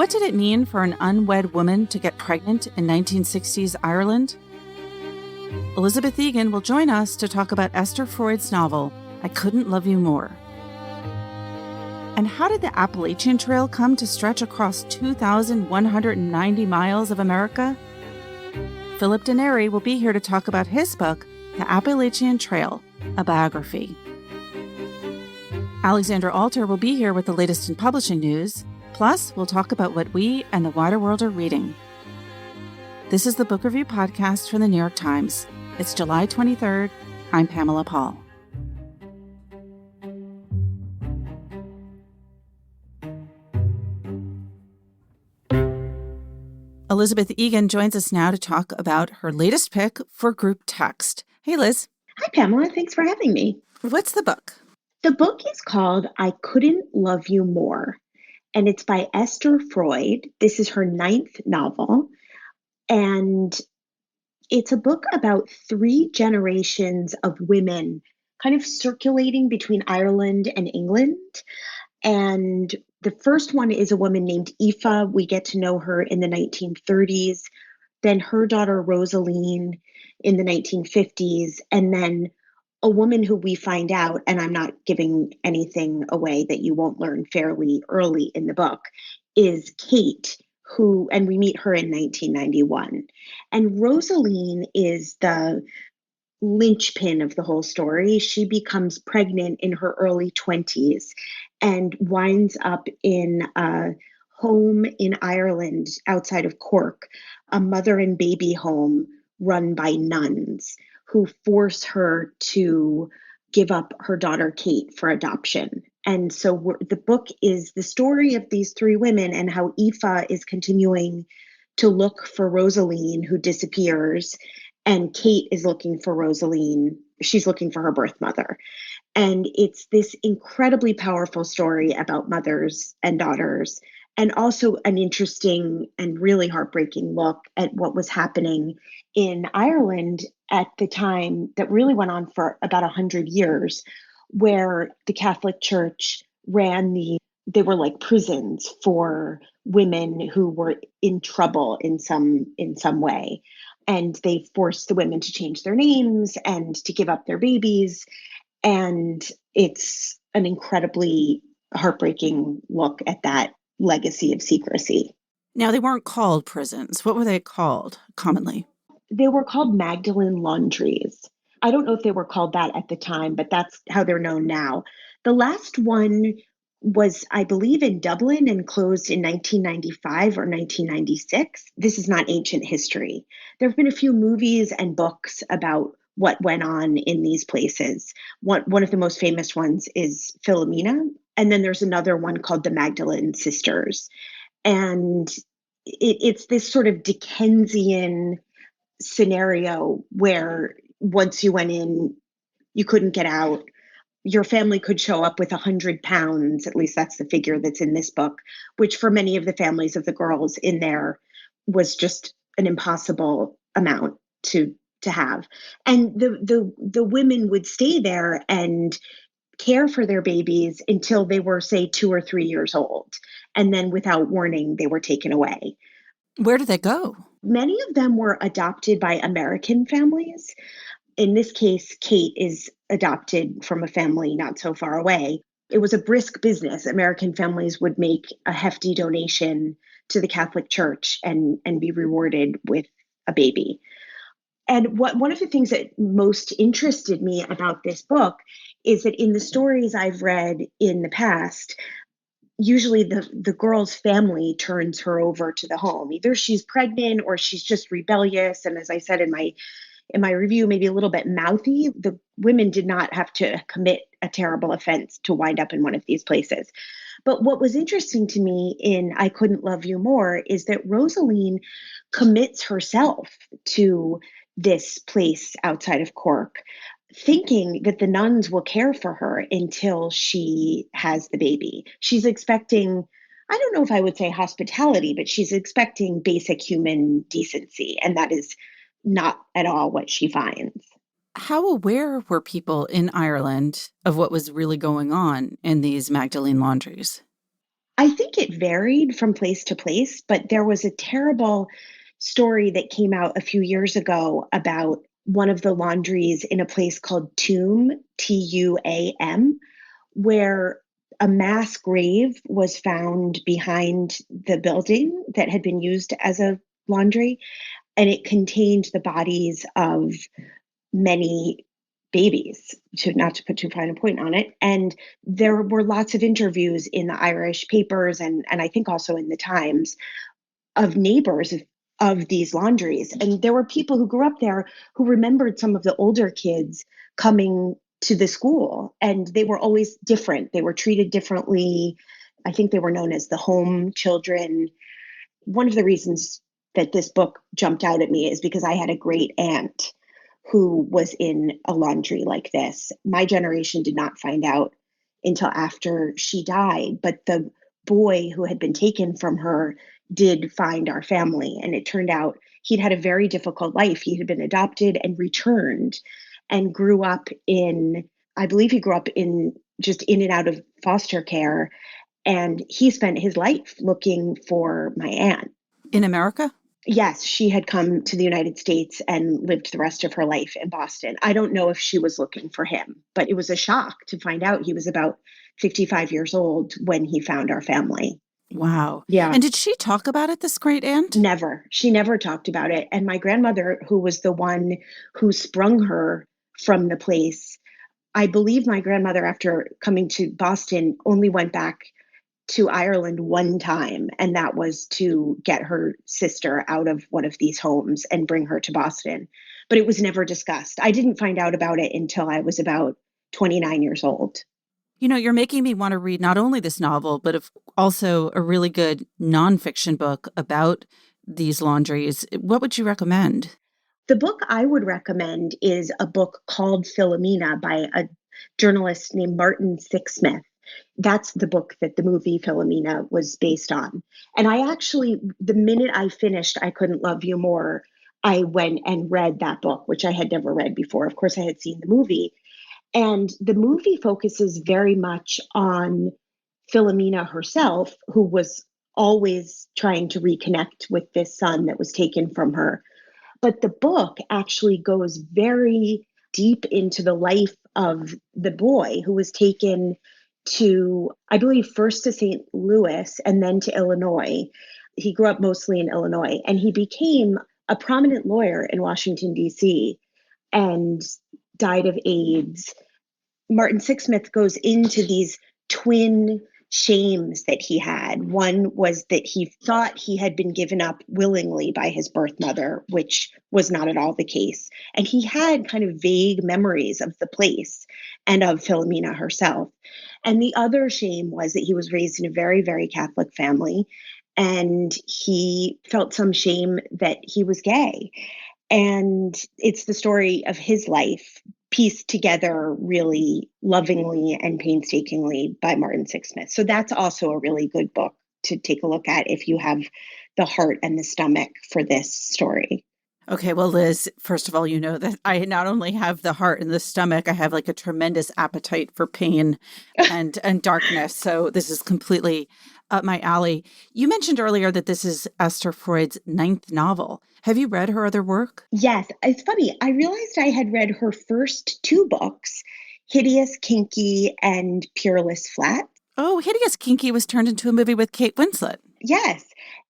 What did it mean for an unwed woman to get pregnant in 1960s Ireland? Elizabeth Egan will join us to talk about Esther Freud's novel, I Couldn't Love You More. And how did the Appalachian Trail come to stretch across 2,190 miles of America? Philip Denary will be here to talk about his book, The Appalachian Trail, a biography. Alexandra Alter will be here with the latest in publishing news. Plus, we'll talk about what we and the wider world are reading. This is the Book Review Podcast from the New York Times. It's July 23rd. I'm Pamela Paul. Elizabeth Egan joins us now to talk about her latest pick for group text. Hey, Liz. Hi, Pamela. Thanks for having me. What's the book? The book is called I Couldn't Love You More, and it's by Esther Freud. This is her 9th novel, and it's a book about 3 generations of women kind of circulating between Ireland and England. And the first one is a woman named Aoife. We get to know her in the 1930s, then her daughter Rosaline in the 1950s, and then a woman who we find out, and I'm not giving anything away that you won't learn fairly early in the book, is Kate, and we meet her in 1991. And Rosaline is the linchpin of the whole story. She becomes pregnant in her early 20s and winds up in a home in Ireland outside of Cork, a mother and baby home run by nuns who force her to give up her daughter Kate for adoption. And so the book is the story of these 3 women and how Aoife is continuing to look for Rosaline, who disappears, and Kate is looking for Rosaline. She's looking for her birth mother. And it's this incredibly powerful story about mothers and daughters, and also an interesting and really heartbreaking look at what was happening in Ireland at the time that really went on for about 100 years, where the Catholic Church ran they were like prisons for women who were in trouble in some way. And they forced the women to change their names and to give up their babies. And it's an incredibly heartbreaking look at that legacy of secrecy. Now, they weren't called prisons. What were they called commonly? They were called Magdalene laundries. I don't know if they were called that at the time, but that's how they're known now. The last one was, I believe, in Dublin and closed in 1995 or 1996. This is not ancient history. There have been a few movies and books about what went on in these places. One of the most famous ones is Philomena, and then there's another one called the Magdalene Sisters. And it's this sort of Dickensian scenario where once you went in, you couldn't get out. Your family could show up with 100 pounds, at least that's the figure that's in this book, which for many of the families of the girls in there was just an impossible amount to have. And the women would stay there and care for their babies until they were, say, 2 or 3 years old. And then without warning, they were taken away. Where did they go? Many of them were adopted by American families. In this case, Kate is adopted from a family not so far away. It was a brisk business. American families would make a hefty donation to the Catholic Church and be rewarded with a baby. And one of the things that most interested me about this book is that in the stories I've read in the past, usually the girl's family turns her over to the home. Either she's pregnant or she's just rebellious. And as I said in my review, maybe a little bit mouthy. The women did not have to commit a terrible offense to wind up in one of these places. But what was interesting to me in I Couldn't Love You More is that Rosaline commits herself to this place outside of Cork, thinking that the nuns will care for her until she has the baby. She's expecting, I don't know if I would say hospitality, but she's expecting basic human decency. And that is not at all what she finds. How aware were people in Ireland of what was really going on in these Magdalene laundries? I think it varied from place to place, but there was a terrible story that came out a few years ago about one of the laundries in a place called Tuam, Tuam, where a mass grave was found behind the building that had been used as a laundry, and it contained the bodies of many babies, to not to put too fine a point on it. And there were lots of interviews in the Irish papers and I think also in the Times of neighbors of these laundries. And there were people who grew up there who remembered some of the older kids coming to the school, and they were always different. They were treated differently. I think they were known as the home children. One of the reasons that this book jumped out at me is because I had a great aunt who was in a laundry like this. My generation did not find out until after she died, but the boy who had been taken from her did find our family. And it turned out he'd had a very difficult life. He had been adopted and returned and grew up in, I believe he grew up in just in and out of foster care. And he spent his life looking for my aunt. In America? Yes, she had come to the United States and lived the rest of her life in Boston. I don't know if she was looking for him, but it was a shock to find out he was about 55 years old when he found our family. Wow. Yeah, And did she talk about it, this great aunt? never. She never talked about it. And my grandmother, who was the one who sprung her from the place, I believe my grandmother, after coming to Boston, only went back to Ireland one time, and that was to get her sister out of one of these homes and bring her to Boston. But it was never discussed. I didn't find out about it until I was about 29 years old. You know, you're making me want to read not only this novel, but also a really good nonfiction book about these laundries. What would you recommend? The book I would recommend is a book called Philomena by a journalist named Martin Sixsmith. That's the book that the movie Philomena was based on. And I actually, the minute I finished I Couldn't Love You More, I went and read that book, which I had never read before. Of course, I had seen the movie. And the movie focuses very much on Philomena herself, who was always trying to reconnect with this son that was taken from her. But the book actually goes very deep into the life of the boy who was taken to, I believe, first to St. Louis and then to Illinois. He grew up mostly in Illinois, and he became a prominent lawyer in Washington, D.C., and died of AIDS. Martin Sixsmith goes into these twin shames that he had. One was that he thought he had been given up willingly by his birth mother, which was not at all the case. And he had kind of vague memories of the place and of Philomena herself. And the other shame was that he was raised in a very, very Catholic family, and he felt some shame that he was gay. And it's the story of his life pieced together really lovingly and painstakingly by Martin Sixsmith. So that's also a really good book to take a look at if you have the heart and the stomach for this story. Okay, well, Liz, first of all, you know that I not only have the heart and the stomach, I have like a tremendous appetite for pain and darkness. So this is completely up my alley. You mentioned earlier that this is Esther Freud's ninth novel. Have you read her other work? Yes, it's funny. I realized I had read her first two books, Hideous, Kinky, and Peerless Flat. Oh, Hideous Kinky was turned into a movie with Kate Winslet. Yes,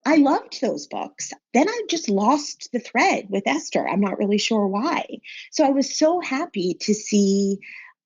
I loved those books. Then I just lost the thread with Esther. I'm not really sure why. So I was so happy to see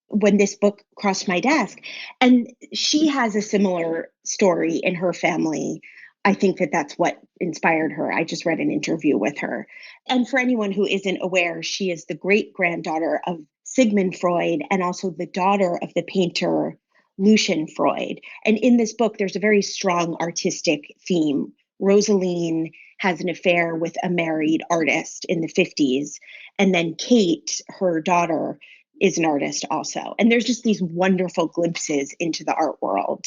when this book crossed my desk. And she has a similar story in her family. I think that that's what inspired her. I just read an interview with her. And for anyone who isn't aware, she is the great granddaughter of Sigmund Freud and also the daughter of the painter Lucian Freud. And in this book, there's a very strong artistic theme. Rosaline has an affair with a married artist in the 50s. And then Kate, her daughter, is an artist also. And there's just these wonderful glimpses into the art world,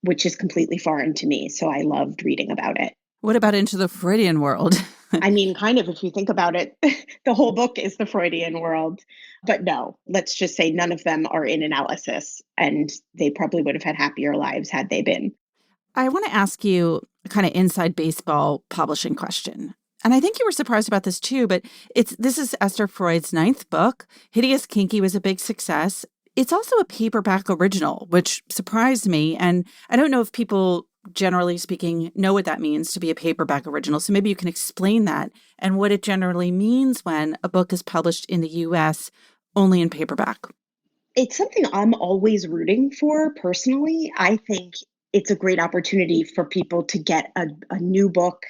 which is completely foreign to me. So I loved reading about it. What about Into the Freudian World? I mean, kind of, if you think about it, the whole book is the Freudian world. But no, let's just say none of them are in analysis, and they probably would have had happier lives had they been. I want to ask you a kind of inside baseball publishing question. And I think you were surprised about this too, but this is Esther Freud's ninth book. Hideous Kinky was a big success. It's also a paperback original, which surprised me. And I don't know if people, generally speaking, know what that means to be a paperback original. So maybe you can explain that and what it generally means when a book is published in the US only in paperback. It's something I'm always rooting for personally. I think it's a great opportunity for people to get a new book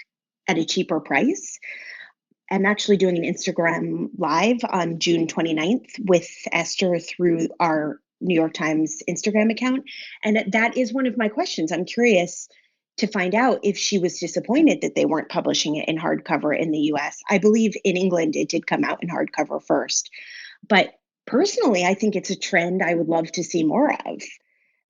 at a cheaper price. I'm actually doing an Instagram live on June 29th with Esther through our New York Times Instagram account. And that is one of my questions. I'm curious to find out if she was disappointed that they weren't publishing it in hardcover in the US. I believe in England it did come out in hardcover first. But personally, I think it's a trend I would love to see more of.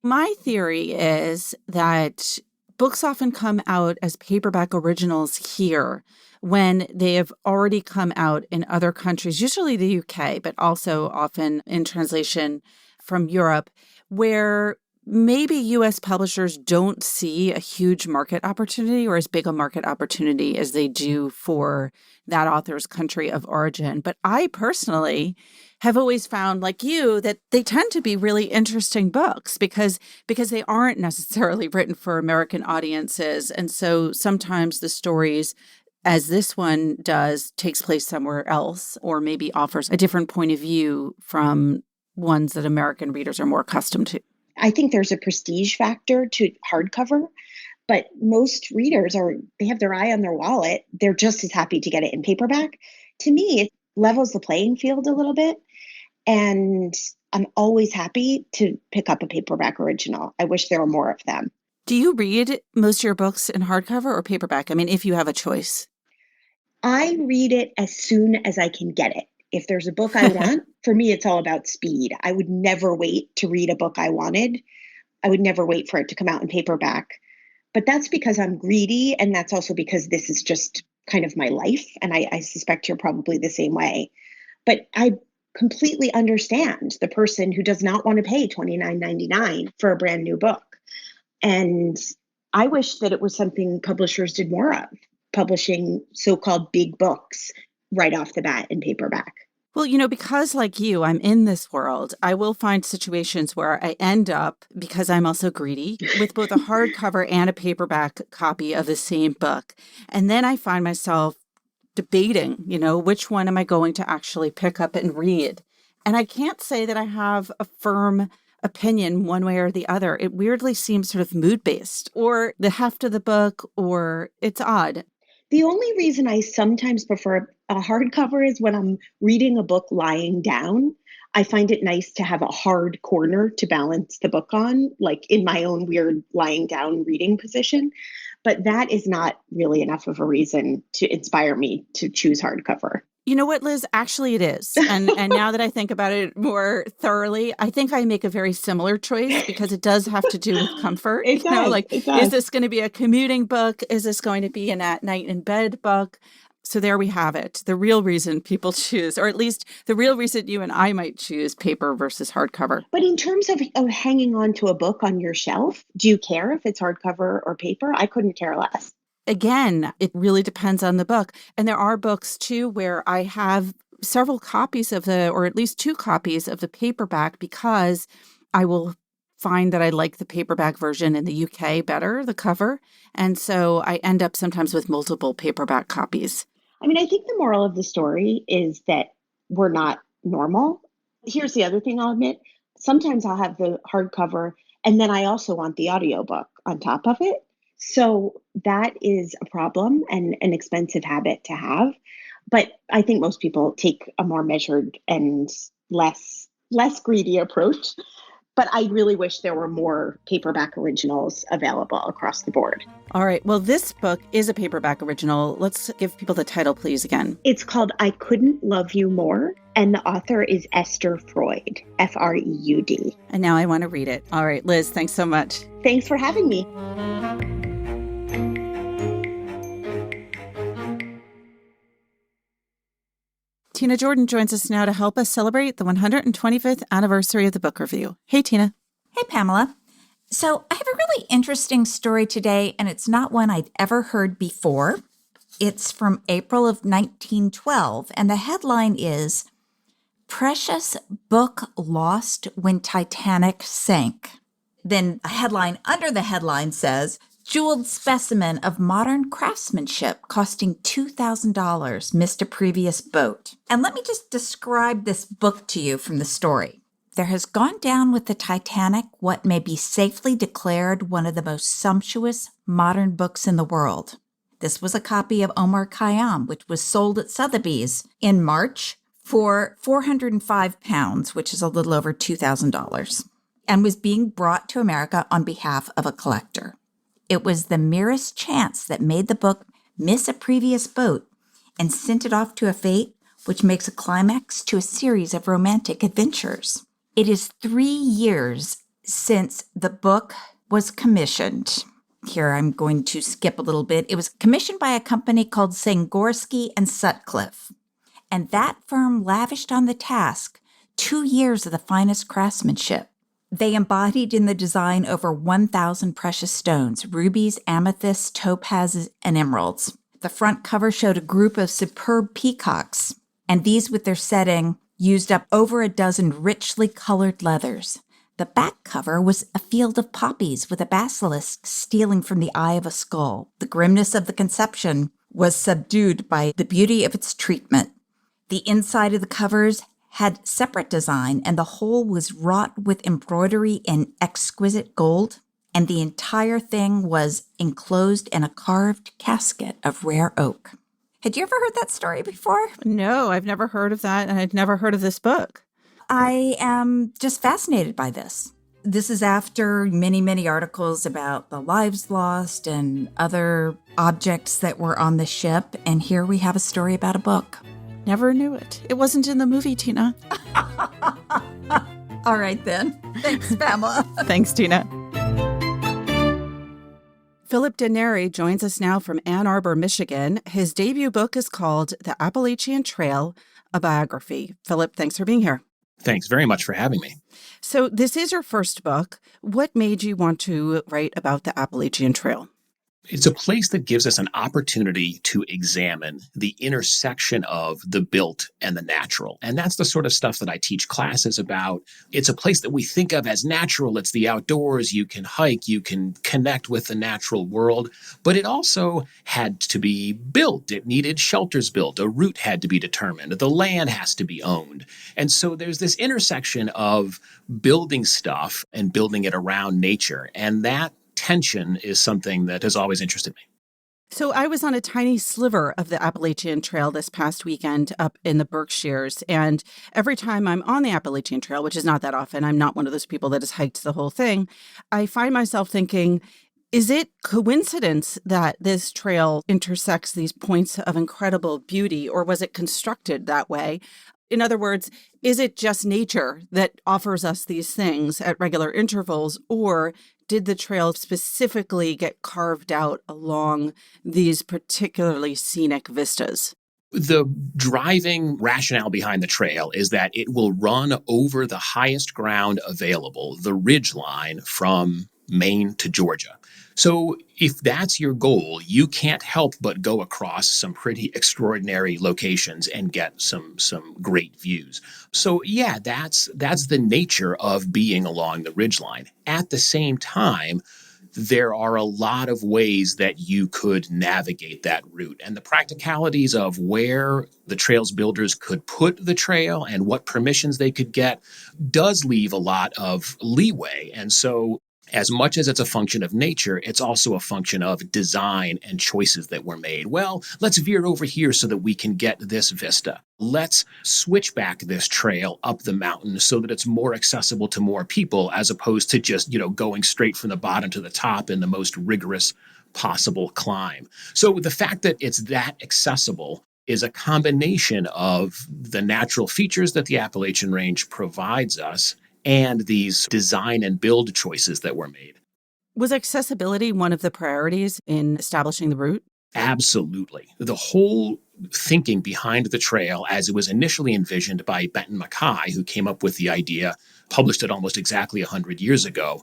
My theory is that books often come out as paperback originals here when they have already come out in other countries, usually the UK, but also often in translation from Europe, where maybe US publishers don't see a huge market opportunity or as big a market opportunity as they do for that author's country of origin. But I personally have always found, like you, that they tend to be really interesting books because they aren't necessarily written for American audiences. And so sometimes the stories, as this one does, takes place somewhere else or maybe offers a different point of view from ones that American readers are more accustomed to. I think there's a prestige factor to hardcover, but most readers they have their eye on their wallet. They're just as happy to get it in paperback. To me, it levels the playing field a little bit. And I'm always happy to pick up a paperback original. I wish there were more of them. Do you read most of your books in hardcover or paperback? I mean, if you have a choice. I read it as soon as I can get it. If there's a book I want, for me, it's all about speed. I would never wait to read a book I wanted. I would never wait for it to come out in paperback. But that's because I'm greedy. And that's also because this is just kind of my life. And I suspect you're probably the same way. But I completely understand the person who does not want to pay $29.99 for a brand new book. And I wish that it was something publishers did more of, publishing so-called big books right off the bat in paperback. Well, because like you, I'm in this world, I will find situations where I end up, because I'm also greedy, with both a hardcover and a paperback copy of the same book. And then I find myself debating, which one am I going to actually pick up and read? And I can't say that I have a firm opinion one way or the other. It weirdly seems sort of mood-based, or the heft of the book, or it's odd. The only reason I sometimes prefer a hardcover is when I'm reading a book lying down. I find it nice to have a hard corner to balance the book on, like in my own weird lying down reading position. But that is not really enough of a reason to inspire me to choose hardcover. You know what, Liz? Actually, it is. And now that I think about it more thoroughly, I think I make a very similar choice because it does have to do with comfort. It does. It does. Is this going to be a commuting book? Is this going to be an at night in bed book? So there we have it. The real reason people choose, or at least the real reason you and I might choose paper versus hardcover. But in terms of hanging on to a book on your shelf, do you care if it's hardcover or paper? I couldn't care less. Again, it really depends on the book. And there are books, too, where I have several copies or at least 2 copies of the paperback because I will find that I like the paperback version in the UK better, the cover. And so I end up sometimes with multiple paperback copies. I mean, I think the moral of the story is that we're not normal. Here's the other thing I'll admit. Sometimes I'll have the hardcover and then I also want the audiobook on top of it. So that is a problem and an expensive habit to have. But I think most people take a more measured and less greedy approach. But I really wish there were more paperback originals available across the board. All right. Well, this book is a paperback original. Let's give people the title, please, again. It's called I Couldn't Love You More. And the author is Esther Freud, Freud. And now I want to read it. All right, Liz, thanks so much. Thanks for having me. Tina Jordan joins us now to help us celebrate the 125th anniversary of the book review. Hey, Tina. Hey, Pamela. So, I have a really interesting story today, and it's not one I'd ever heard before. It's from April of 1912, and the headline is Precious Book Lost When Titanic Sank. Then a headline under the headline says, Jeweled specimen of modern craftsmanship costing $2,000 missed a previous boat. And let me just describe this book to you from the story. There has gone down with the Titanic what may be safely declared one of the most sumptuous modern books in the world. This was a copy of Omar Khayyam, which was sold at Sotheby's in March for £405, which is a little over $2,000, and was being brought to America on behalf of a collector. It was the merest chance that made the book miss a previous boat and sent it off to a fate which makes a climax to a series of romantic adventures. It is 3 years since the book was commissioned. Here I'm going to skip a little bit. It was commissioned by a company called Sangorsky and Sutcliffe, and that firm lavished on the task 2 years of the finest craftsmanship. They embodied in the design over 1,000 precious stones, rubies, amethysts, topazes, and emeralds. The front cover showed a group of superb peacocks, and these with their setting used up over a dozen richly colored leathers. The back cover was a field of poppies with a basilisk stealing from the eye of a skull. The grimness of the conception was subdued by the beauty of its treatment. The inside of the covers had separate design, and the whole was wrought with embroidery in exquisite gold, and the entire thing was enclosed in a carved casket of rare oak. Had you ever heard that story before? No, I've never heard of that, and I'd never heard of this book. I am just fascinated by this. This is after many, many articles about the lives lost and other objects that were on the ship, and here we have a story about a book. Never knew it. It wasn't in the movie, Tina. All right, then. Thanks, Pamela. Thanks, Tina. Philip Denary joins us now from Ann Arbor, Michigan. His debut book is called The Appalachian Trail, a biography. Philip, thanks for being here. Thanks very much for having me. So this is your first book. What made you want to write about the Appalachian Trail? It's a place that gives us an opportunity to examine the intersection of the built and the natural. And that's the sort of stuff that I teach classes about. It's a place that we think of as natural. It's the outdoors. You can hike. You can connect with the natural world. But it also had to be built. It needed shelters built. A route had to be determined. The land has to be owned. And so there's this intersection of building stuff and building it around nature. And that tension is something that has always interested me. So I was on a tiny sliver of the Appalachian Trail this past weekend up in the Berkshires. And every time I'm on the Appalachian Trail, which is not that often, I'm not one of those people that has hiked the whole thing, I find myself thinking, is it coincidence that this trail intersects these points of incredible beauty, or was it constructed that way? In other words, is it just nature that offers us these things at regular intervals, or did the trail specifically get carved out along these particularly scenic vistas? The driving rationale behind the trail is that it will run over the highest ground available, the ridge line from Maine to Georgia. So if that's your goal, you can't help but go across some pretty extraordinary locations and get some great views. So yeah, that's the nature of being along the ridgeline. At the same time, there are a lot of ways that you could navigate that route. And the practicalities of where the trails builders could put the trail and what permissions they could get does leave a lot of leeway. And so as much as it's a function of nature, it's also a function of design and choices that were made. Well, let's veer over here so that we can get this vista. Let's switch back this trail up the mountain so that it's more accessible to more people, as opposed to just, going straight from the bottom to the top in the most rigorous possible climb. So the fact that it's that accessible is a combination of the natural features that the Appalachian Range provides us and these design and build choices that were made. Was accessibility one of the priorities in establishing the route? Absolutely. The whole thinking behind the trail, as it was initially envisioned by Benton Mackay, who came up with the idea, published it almost exactly 100 years ago,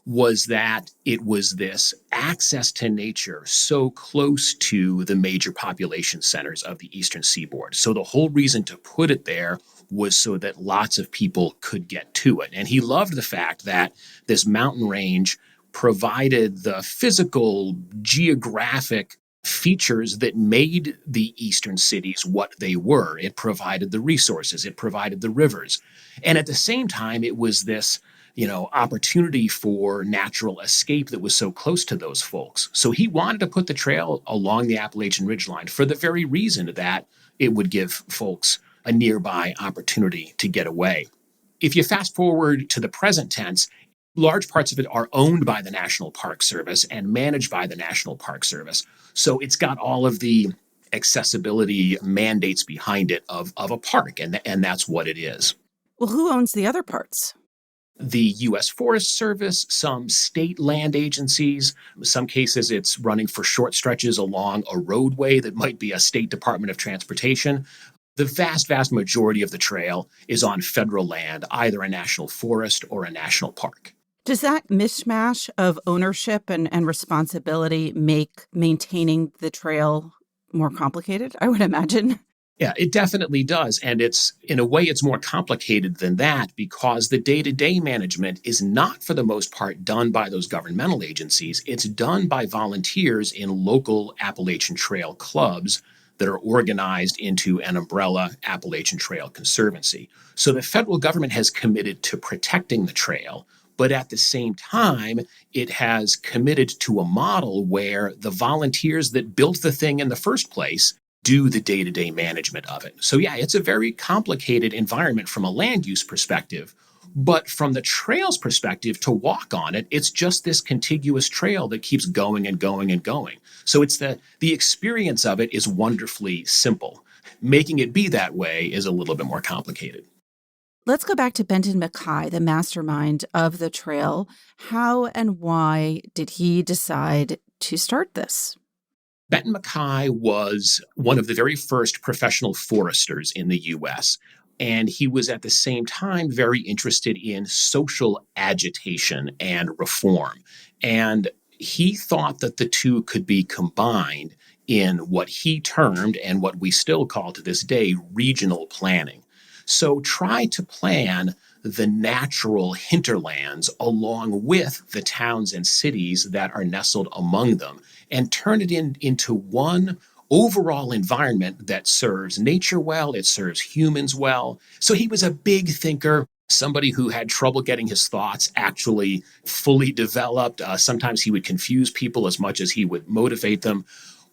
was that it was this access to nature so close to the major population centers of the eastern seaboard. So the whole reason to put it there was so that lots of people could get to it. And he loved the fact that this mountain range provided the physical, geographic features that made the eastern cities what they were. It provided the resources, it provided the rivers. And at the same time, it was this opportunity for natural escape that was so close to those folks. So he wanted to put the trail along the Appalachian Ridgeline for the very reason that it would give folks a nearby opportunity to get away. If you fast forward to the present tense, large parts of it are owned by the National Park Service and managed by the National Park Service. So it's got all of the accessibility mandates behind it of a park, and that's what it is. Well, who owns the other parts? The U.S. Forest Service, some state land agencies. In some cases, it's running for short stretches along a roadway that might be a state Department of Transportation. The vast, vast majority of the trail is on federal land, either a national forest or a national park. Does that mishmash of ownership and responsibility make maintaining the trail more complicated, I would imagine? Yeah, it definitely does. And in a way, it's more complicated than that because the day-to-day management is not, for the most part, done by those governmental agencies. It's done by volunteers in local Appalachian Trail clubs that are organized into an umbrella Appalachian Trail Conservancy. So the federal government has committed to protecting the trail, but at the same time, it has committed to a model where the volunteers that built the thing in the first place do the day-to-day management of it. So yeah, it's a very complicated environment from a land use perspective. But from the trail's perspective, to walk on it, it's just this contiguous trail that keeps going and going and going. So it's the experience of it is wonderfully simple. Making it be that way is a little bit more complicated. Let's go back to Benton MacKaye, the mastermind of the trail. How and why did he decide to start this? Benton MacKaye was one of the very first professional foresters in the U.S., and he was at the same time very interested in social agitation and reform. And he thought that the two could be combined in what he termed, and what we still call to this day, regional planning. So try to plan the natural hinterlands along with the towns and cities that are nestled among them and turn it into one overall environment that serves nature well, it serves humans well. So he was a big thinker, somebody who had trouble getting his thoughts actually fully developed. Sometimes he would confuse people as much as he would motivate them.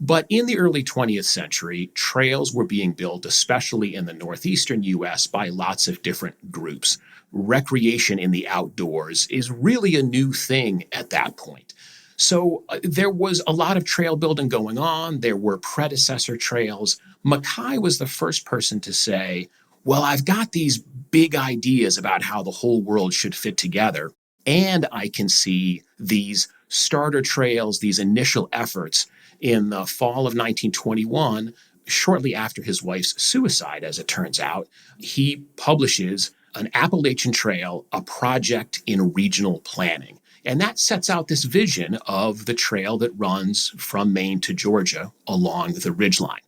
But in the early 20th century, trails were being built, especially in the northeastern U.S., by lots of different groups. Recreation in the outdoors is really a new thing at that point. So there was a lot of trail building going on. There were predecessor trails. MacKaye was the first person to say, well, I've got these big ideas about how the whole world should fit together, and I can see these starter trails, these initial efforts. In the fall of 1921, shortly after his wife's suicide, as it turns out, he publishes An Appalachian Trail, a Project in Regional Planning. And that sets out this vision of the trail that runs from Maine to Georgia along the ridgeline.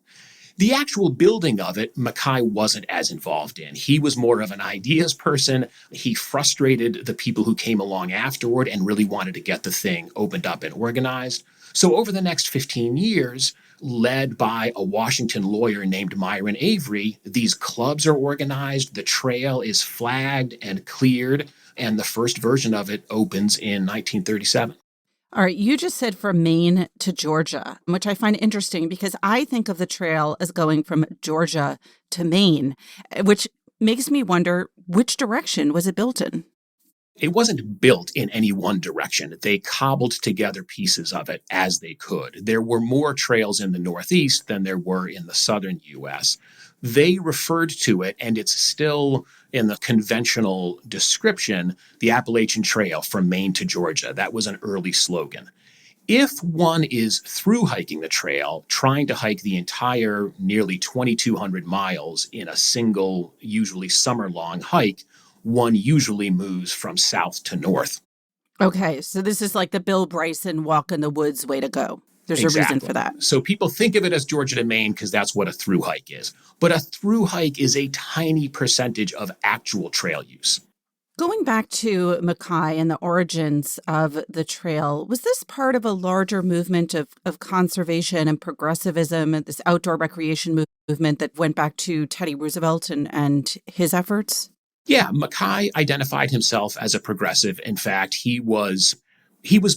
The actual building of it, MacKaye wasn't as involved in. He was more of an ideas person. He frustrated the people who came along afterward and really wanted to get the thing opened up and organized. So over the next 15 years, led by a Washington lawyer named Myron Avery, these clubs are organized, the trail is flagged and cleared, and the first version of it opens in 1937. All right, you just said from Maine to Georgia, which I find interesting because I think of the trail as going from Georgia to Maine, which makes me wonder, which direction was it built in? It wasn't built in any one direction. They cobbled together pieces of it as they could. There were more trails in the Northeast than there were in the southern U.S. They referred to it, and it's still in the conventional description, the Appalachian Trail from Maine to Georgia. That was an early slogan. If one is through hiking the trail, trying to hike the entire nearly 2,200 miles in a single, usually summer-long hike, one usually moves from south to north. Okay, so this is like the Bill Bryson walk in the woods way to go. There's a reason for Exactly. that. So people think of it as Georgia to Maine because that's what a through hike is. But a through hike is a tiny percentage of actual trail use. Going back to Mackay and the origins of the trail, was this part of a larger movement of conservation and progressivism, and this outdoor recreation movement that went back to Teddy Roosevelt and his efforts? Yeah, Mackay identified himself as a progressive. In fact, he was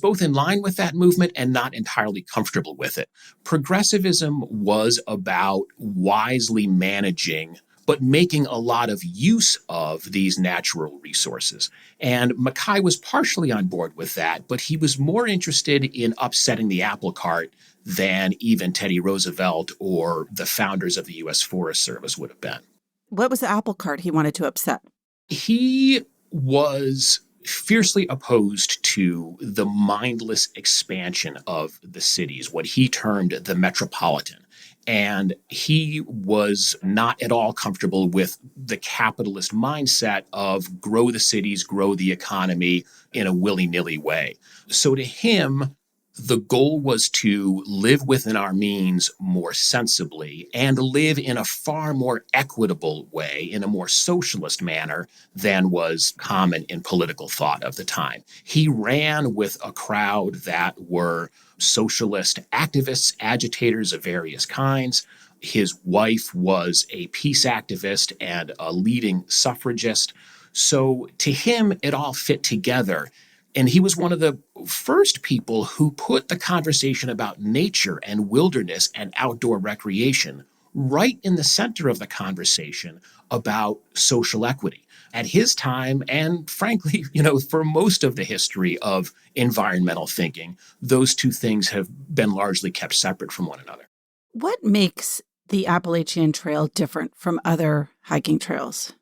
both in line with that movement and not entirely comfortable with it. Progressivism was about wisely managing but making a lot of use of these natural resources. And Mackay was partially on board with that, but he was more interested in upsetting the apple cart than even Teddy Roosevelt or the founders of the U.S. Forest Service would have been. What was the apple cart he wanted to upset? He was fiercely opposed to the mindless expansion of the cities, what he termed the metropolitan. And he was not at all comfortable with the capitalist mindset of grow the cities, grow the economy in a willy-nilly way. So to him, the goal was to live within our means more sensibly and live in a far more equitable way, in a more socialist manner than was common in political thought of the time. He ran with a crowd that were socialist activists, agitators of various kinds. His wife was a peace activist and a leading suffragist. So to him, it all fit together. And he was one of the first people who put the conversation about nature and wilderness and outdoor recreation right in the center of the conversation about social equity. At his time, and frankly, for most of the history of environmental thinking, those two things have been largely kept separate from one another. What makes the Appalachian Trail different from other hiking trails?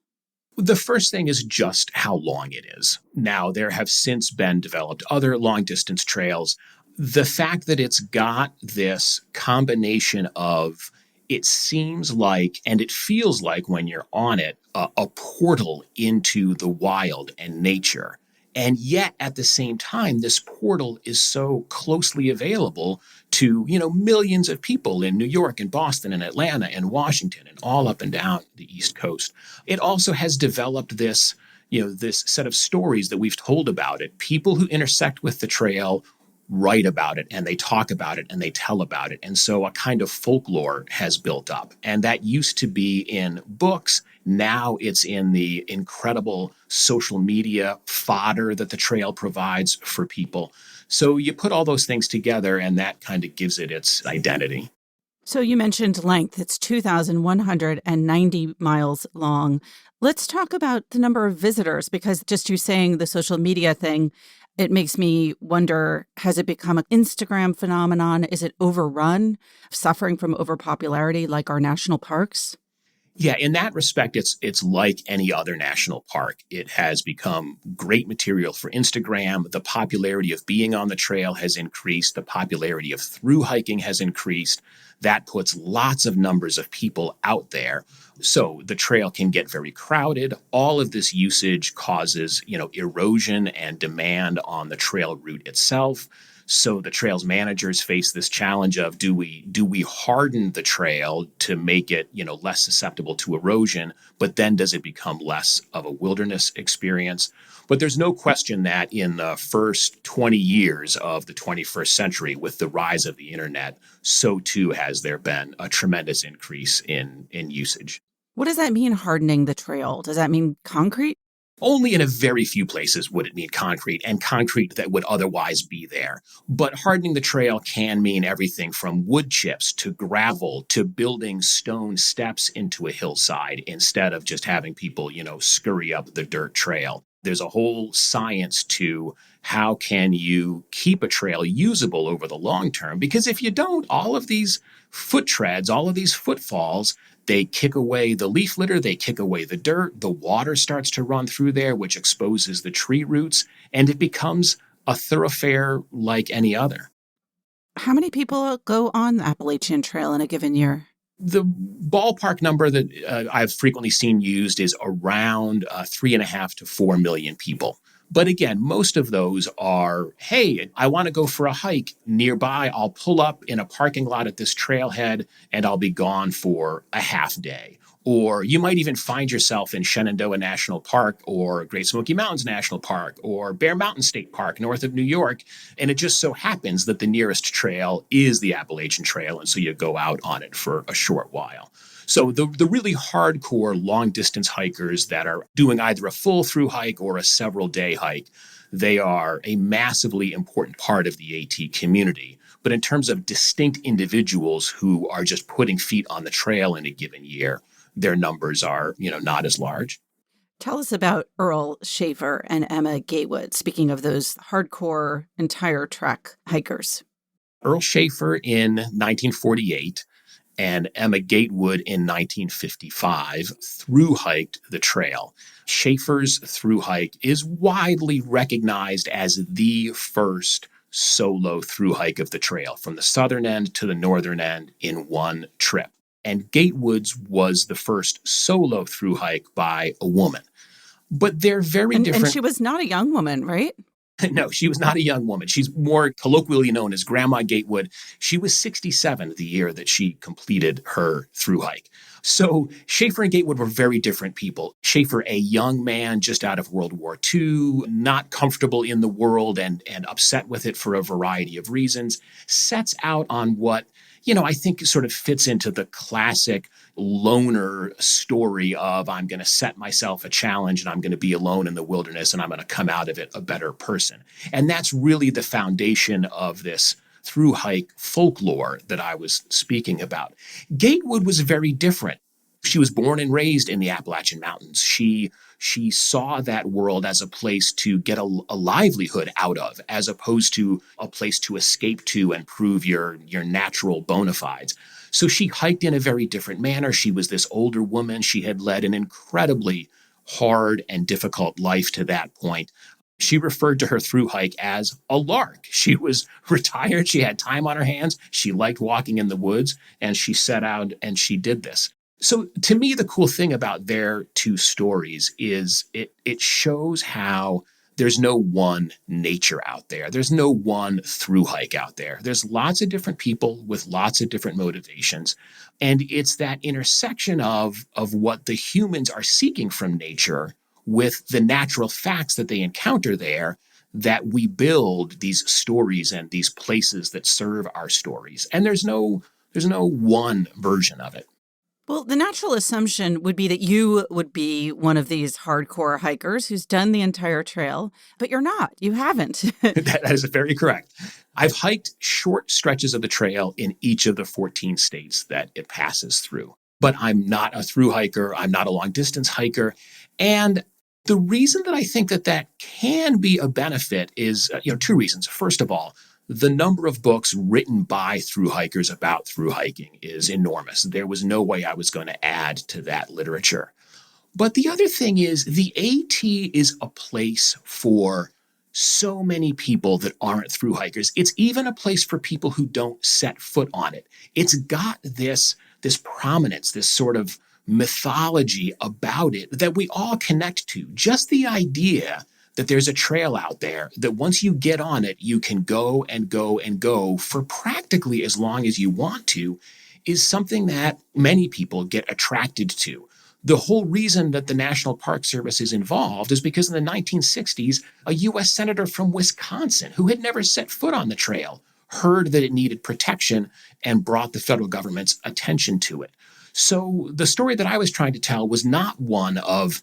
The first thing is just how long it is. Now, there have since been developed other long distance trails. The fact that it's got this combination of, it seems like, and it feels like when you're on it, a portal into the wild and nature. And yet, at the same time, this portal is so closely available to, millions of people in New York and Boston and Atlanta and Washington and all up and down the East Coast. It also has developed this, this set of stories that we've told about it. People who intersect with the trail write about it and they talk about it and they tell about it. And so a kind of folklore has built up. And that used to be in books. Now it's in the incredible social media fodder that the trail provides for people. So you put all those things together and that kind of gives it its identity. So you mentioned length. It's 2,190 miles long. Let's talk about the number of visitors, because just you saying the social media thing, it makes me wonder, has it become an Instagram phenomenon? Is it overrun, suffering from overpopularity like our national parks? Yeah, in that respect, it's like any other national park. It has become great material for Instagram. The popularity of being on the trail has increased. The popularity of through hiking has increased. That puts lots of numbers of people out there. So the trail can get very crowded. All of this usage causes, erosion and demand on the trail route itself. So the trail's managers face this challenge of, do we harden the trail to make it, less susceptible to erosion, but then does it become less of a wilderness experience? But there's no question that in the first 20 years of the 21st century, with the rise of the internet, so too has there been a tremendous increase in usage. What does that mean, hardening the trail? Does that mean concrete? Only in a very few places would it mean concrete, and concrete that would otherwise be there. But hardening the trail can mean everything from wood chips to gravel to building stone steps into a hillside instead of just having people, scurry up the dirt trail. There's a whole science to how can you keep a trail usable over the long term? Because if you don't, all of these foot treads, all of these footfalls, they kick away the leaf litter, they kick away the dirt, the water starts to run through there, which exposes the tree roots, and it becomes a thoroughfare like any other. How many people go on the Appalachian Trail in a given year? The ballpark number that I've frequently seen used is around 3.5 to 4 million people. But again, most of those are, hey, I want to go for a hike nearby. I'll pull up in a parking lot at this trailhead and I'll be gone for a half day. Or you might even find yourself in Shenandoah National Park or Great Smoky Mountains National Park or Bear Mountain State Park north of New York. And it just so happens that the nearest trail is the Appalachian Trail. And so you go out on it for a short while. So the really hardcore long distance hikers that are doing either a full through hike or a several day hike, they are a massively important part of the AT community. But in terms of distinct individuals who are just putting feet on the trail in a given year, their numbers are, not as large. Tell us about Earl Schaefer and Emma Gatewood, speaking of those hardcore entire trek hikers. Earl Schaefer in 1948 and Emma Gatewood in 1955 through-hiked the trail. Schaefer's through-hike is widely recognized as the first solo through-hike of the trail, from the southern end to the northern end in one trip. And Gatewood's was the first solo through-hike by a woman. But they're very different. And she was not a young woman, right? No, she was not a young woman. She's more colloquially known as Grandma Gatewood. She was 67 the year that she completed her through hike. So Schaefer and Gatewood were very different people. Schaefer, a young man just out of World War II, not comfortable in the world and upset with it for a variety of reasons, sets out on what, I think sort of fits into the classic loner story of I'm going to set myself a challenge and I'm going to be alone in the wilderness and I'm going to come out of it a better person. And that's really the foundation of this through hike folklore that I was speaking about. Gatewood was very different. She was born and raised in the Appalachian Mountains. She saw that world as a place to get a livelihood out of, as opposed to a place to escape to and prove your natural bona fides. So she hiked in a very different manner. She was this older woman. She had led an incredibly hard and difficult life to that point. She referred to her through hike as a lark. She was retired. She had time on her hands. She liked walking in the woods, and she set out and she did this. So to me, the cool thing about their two stories is it shows how there's no one nature out there. There's no one through hike out there. There's lots of different people with lots of different motivations. And it's that intersection of what the humans are seeking from nature with the natural facts that they encounter there that we build these stories and these places that serve our stories. And there's no one version of it. Well, the natural assumption would be that you would be one of these hardcore hikers who's done the entire trail, but you're not. You haven't. That is very correct. I've hiked short stretches of the trail in each of the 14 states that it passes through, but I'm not a through hiker. I'm not a long distance hiker. And the reason that I think that can be a benefit is, two reasons. First of all, the number of books written by through hikers about through hiking is enormous. There was no way I was going to add to that literature. But the other thing is the AT is a place for so many people that aren't through hikers. It's even a place for people who don't set foot on it. It's got this prominence, this sort of mythology about it that we all connect to. Just the idea that there's a trail out there that once you get on it, you can go and go and go for practically as long as you want to, is something that many people get attracted to. The whole reason that the National Park Service is involved is because in the 1960s, a U.S. senator from Wisconsin who had never set foot on the trail heard that it needed protection and brought the federal government's attention to it. So the story that I was trying to tell was not one of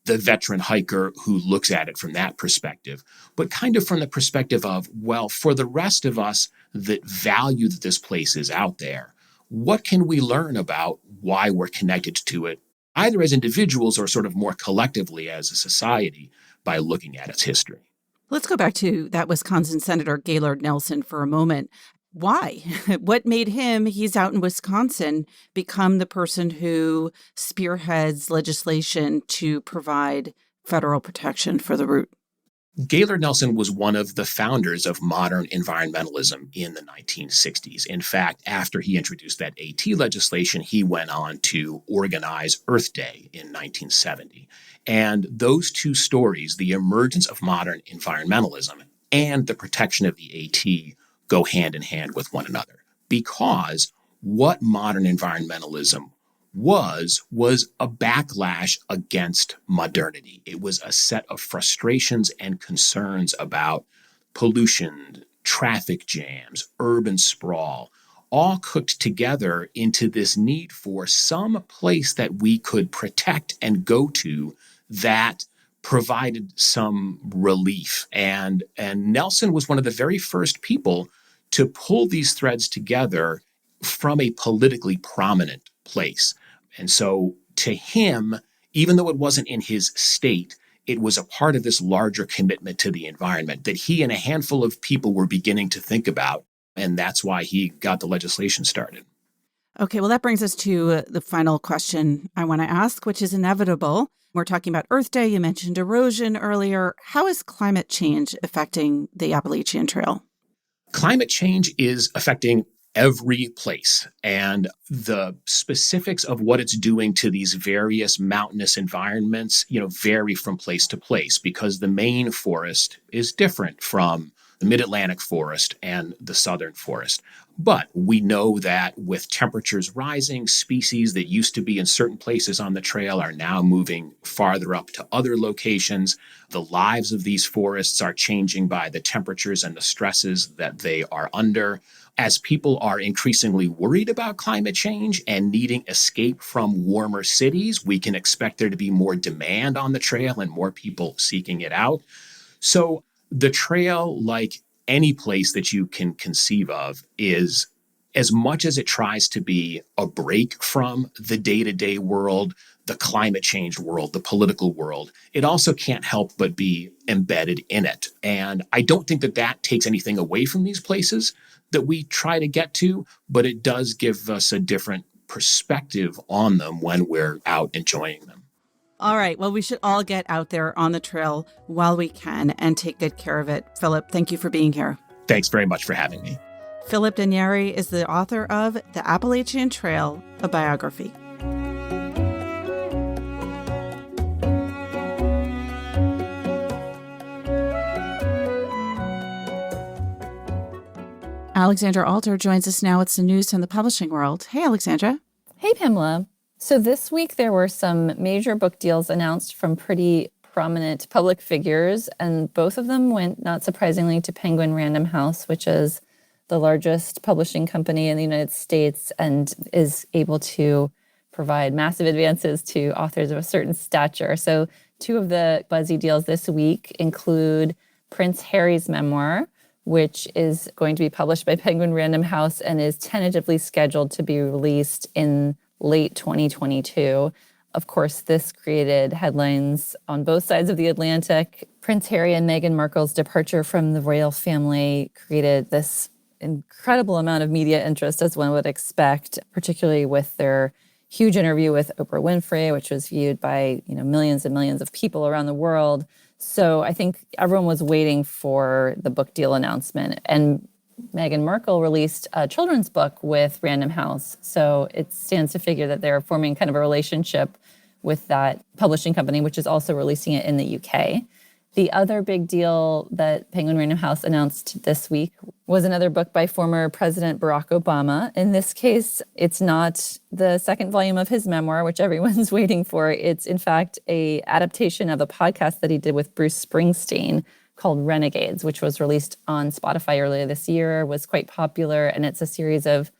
the veteran hiker who looks at it from that perspective, but kind of from the perspective of, well, for the rest of us that value that this place is out there, what can we learn about why we're connected to it, either as individuals or sort of more collectively as a society by looking at its history? Let's go back to that Wisconsin Senator Gaylord Nelson for a moment. Why? What made him, he's out in Wisconsin, become the person who spearheads legislation to provide federal protection for the route? Gaylord Nelson was one of the founders of modern environmentalism in the 1960s. In fact, after he introduced that AT legislation, he went on to organize Earth Day in 1970. And those two stories, the emergence of modern environmentalism and the protection of the AT, go hand in hand with one another. Because what modern environmentalism was a backlash against modernity. It was a set of frustrations and concerns about pollution, traffic jams, urban sprawl, all cooked together into this need for some place that we could protect and go to that provided some relief. And Nelson was one of the very first people to pull these threads together from a politically prominent place. And so to him, even though it wasn't in his state, it was a part of this larger commitment to the environment that he and a handful of people were beginning to think about. And that's why he got the legislation started. Okay, well, that brings us to the final question I want to ask, which is inevitable. We're talking about Earth Day. You mentioned erosion earlier. How is climate change affecting the Appalachian Trail? Climate change is affecting every place, and the specifics of what it's doing to these various mountainous environments, vary from place to place because the Maine forest is different from the mid-Atlantic forest and the southern forest. But we know that with temperatures rising, species that used to be in certain places on the trail are now moving farther up to other locations. The lives of these forests are changing by the temperatures and the stresses that they are under. As people are increasingly worried about climate change and needing escape from warmer cities, we can expect there to be more demand on the trail and more people seeking it out. So the trail, like any place that you can conceive of, is, as much as it tries to be a break from the day-to-day world, the climate change world, the political world, it also can't help but be embedded in it. And I don't think that that takes anything away from these places that we try to get to, but it does give us a different perspective on them when we're out enjoying them. All right. Well, we should all get out there on the trail while we can and take good care of it. Philip, thank you for being here. Thanks very much for having me. Philip Danieri is the author of The Appalachian Trail, a biography. Alexandra Alter joins us now with some news from the publishing world. Hey, Alexandra. Hey, Pamela. So this week there were some major book deals announced from pretty prominent public figures, and both of them went, not surprisingly, to Penguin Random House, which is the largest publishing company in the United States and is able to provide massive advances to authors of a certain stature. So two of the buzzy deals this week include Prince Harry's memoir, which is going to be published by Penguin Random House and is tentatively scheduled to be released in late 2022. Of course, this created headlines on both sides of the Atlantic. Prince Harry and Meghan Markle's departure from the royal family created this incredible amount of media interest, as one would expect, particularly with their huge interview with Oprah Winfrey, which was viewed by millions and millions of people around the world. So I think everyone was waiting for the book deal announcement. And Meghan Markle released a children's book with Random House. So it stands to figure that they're forming kind of a relationship with that publishing company, which is also releasing it in the UK. The other big deal that Penguin Random House announced this week was another book by former President Barack Obama. In this case, it's not the second volume of his memoir, which everyone's waiting for. It's, in fact, an adaptation of a podcast that he did with Bruce Springsteen called Renegades, which was released on Spotify earlier this year, was quite popular. And it's a series of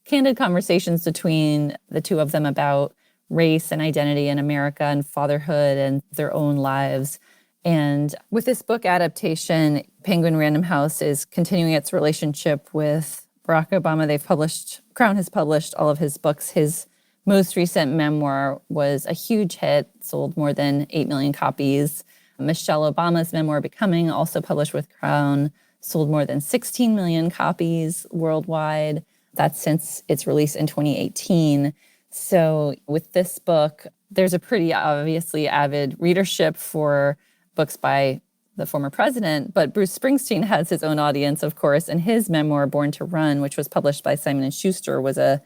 candid conversations between the two of them about race and identity in America and fatherhood and their own lives. And with this book adaptation, Penguin Random House is continuing its relationship with Barack Obama. Crown has published all of his books. His most recent memoir was a huge hit, sold more than 8 million copies. Michelle Obama's memoir, Becoming, also published with Crown, sold more than 16 million copies worldwide. That's since its release in 2018. So with this book, there's a pretty obviously avid readership for books by the former president, but Bruce Springsteen has his own audience, of course, and his memoir, Born to Run, which was published by Simon & Schuster, was a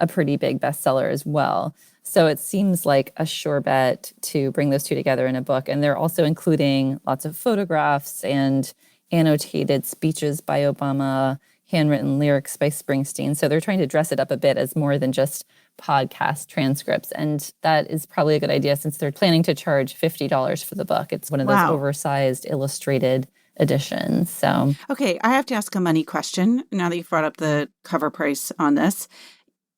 pretty big bestseller as well. So it seems like a sure bet to bring those two together in a book. And they're also including lots of photographs and annotated speeches by Obama, handwritten lyrics by Springsteen. So they're trying to dress it up a bit as more than just podcast transcripts. And that is probably a good idea since they're planning to charge $50 for the book. It's one of those oversized illustrated editions. So, okay, I have to ask a money question now that you've brought up the cover price on this.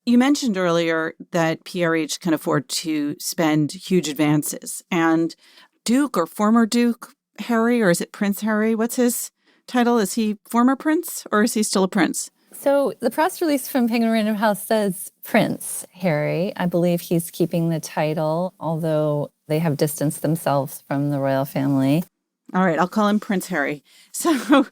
You mentioned earlier that PRH can afford to spend huge advances. And Duke or former Duke Harry, or is it Prince Harry? What's his title? Is he former prince or is he still a prince? So the press release from Penguin Random House says Prince Harry. I believe he's keeping the title, although they have distanced themselves from the royal family. All right, I'll call him Prince Harry. So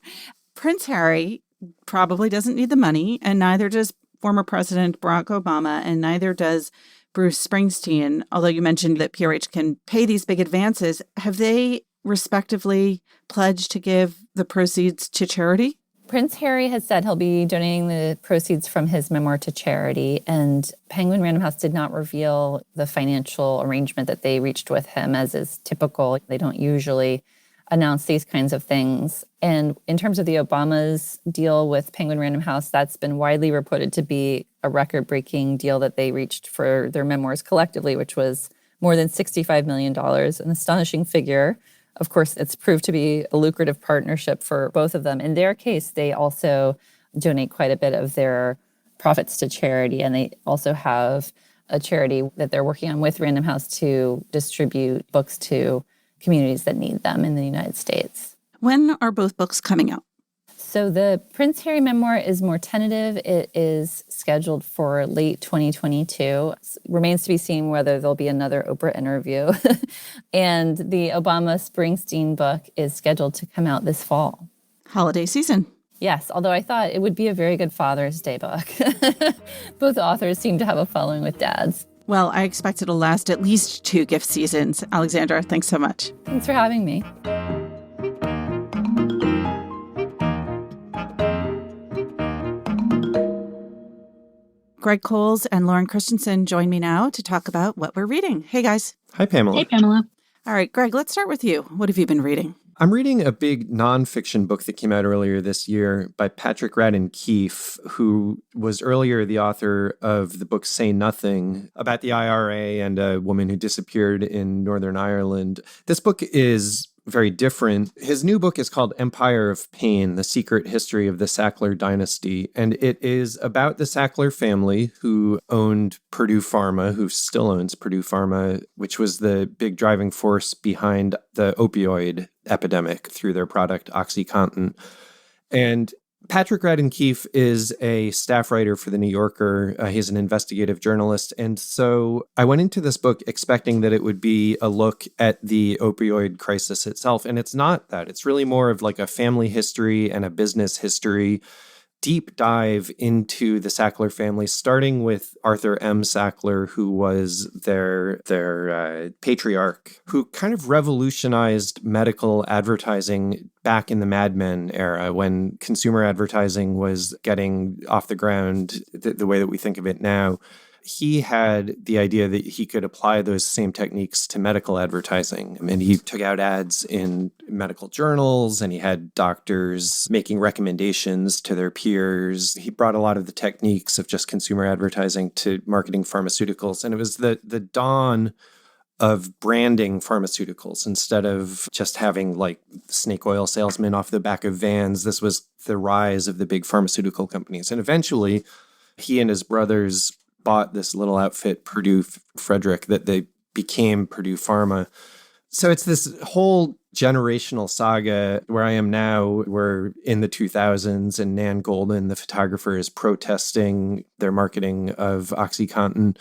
Prince Harry probably doesn't need the money, and neither does former President Barack Obama, and neither does Bruce Springsteen, although you mentioned that PRH can pay these big advances. Have they respectively pledged to give the proceeds to charity? Prince Harry has said he'll be donating the proceeds from his memoir to charity, and Penguin Random House did not reveal the financial arrangement that they reached with him, as is typical. They don't usually announce these kinds of things. And in terms of the Obama's deal with Penguin Random House, that's been widely reported to be a record-breaking deal that they reached for their memoirs collectively, which was more than $65 million, an astonishing figure. Of course, it's proved to be a lucrative partnership for both of them. In their case, they also donate quite a bit of their profits to charity, and they also have a charity that they're working on with Random House to distribute books to communities that need them in the United States. When are both books coming out? So the Prince Harry memoir is more tentative. It is scheduled for late 2022. It remains to be seen whether there'll be another Oprah interview. And the Obama Springsteen book is scheduled to come out this fall. Holiday season. Yes, although I thought it would be a very good Father's Day book. Both authors seem to have a following with dads. Well, I expect it'll last at least 2 gift seasons. Alexandra, thanks so much. Thanks for having me. Greg Cowles and Lauren Christensen join me now to talk about what we're reading. Hey, guys. Hi, Pamela. Hey, Pamela. All right, Greg, let's start with you. What have you been reading? I'm reading a big nonfiction book that came out earlier this year by Patrick Radden Keefe, who was earlier the author of the book Say Nothing about the IRA and a woman who disappeared in Northern Ireland. This book is very different. His new book is called Empire of Pain, The Secret History of the Sackler Dynasty. And it is about the Sackler family who owned Purdue Pharma, who still owns Purdue Pharma, which was the big driving force behind the opioid epidemic through their product OxyContin. And Patrick Radden Keefe is a staff writer for The New Yorker. He's an investigative journalist. And so I went into this book expecting that it would be a look at the opioid crisis itself. And it's not that. It's really more of like a family history and a business history, deep dive into the Sackler family, starting with Arthur M. Sackler, who was their patriarch, who kind of revolutionized medical advertising back in the Mad Men era when consumer advertising was getting off the ground the way that we think of it now. He had the idea that he could apply those same techniques to medical advertising. I mean, he took out ads in medical journals and he had doctors making recommendations to their peers. He brought a lot of the techniques of just consumer advertising to marketing pharmaceuticals. And it was the dawn of branding pharmaceuticals instead of just having like snake oil salesmen off the back of vans. This was the rise of the big pharmaceutical companies. And eventually he and his brothers bought this little outfit, Purdue Frederick, that they became Purdue Pharma. So it's this whole generational saga. Where I am now, we're in the 2000s, and Nan Goldman, the photographer, is protesting their marketing of OxyContin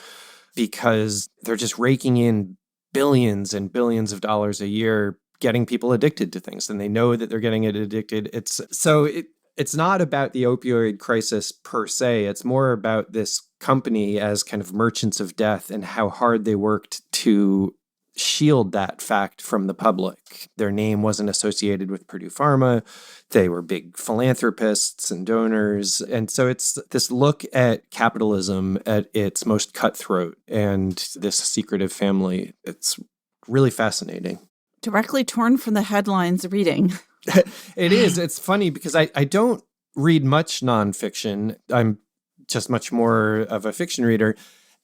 because they're just raking in billions and billions of dollars a year, getting people addicted to things. And they know that they're getting it addicted. It's not about the opioid crisis per se. It's more about this company as kind of merchants of death and how hard they worked to shield that fact from the public. Their name wasn't associated with Purdue Pharma. They were big philanthropists and donors. And so it's this look at capitalism at its most cutthroat and this secretive family. It's really fascinating. Directly torn from the headlines reading. It is. It's funny because I don't read much nonfiction. I'm just much more of a fiction reader.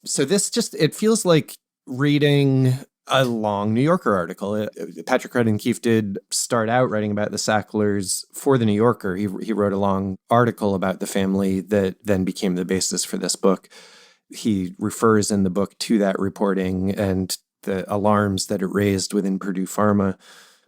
So this it feels like reading a long New Yorker article. Patrick Radden Keefe did start out writing about the Sacklers for the New Yorker. He wrote a long article about the family that then became the basis for this book. He refers in the book to that reporting and the alarms that it raised within Purdue Pharma.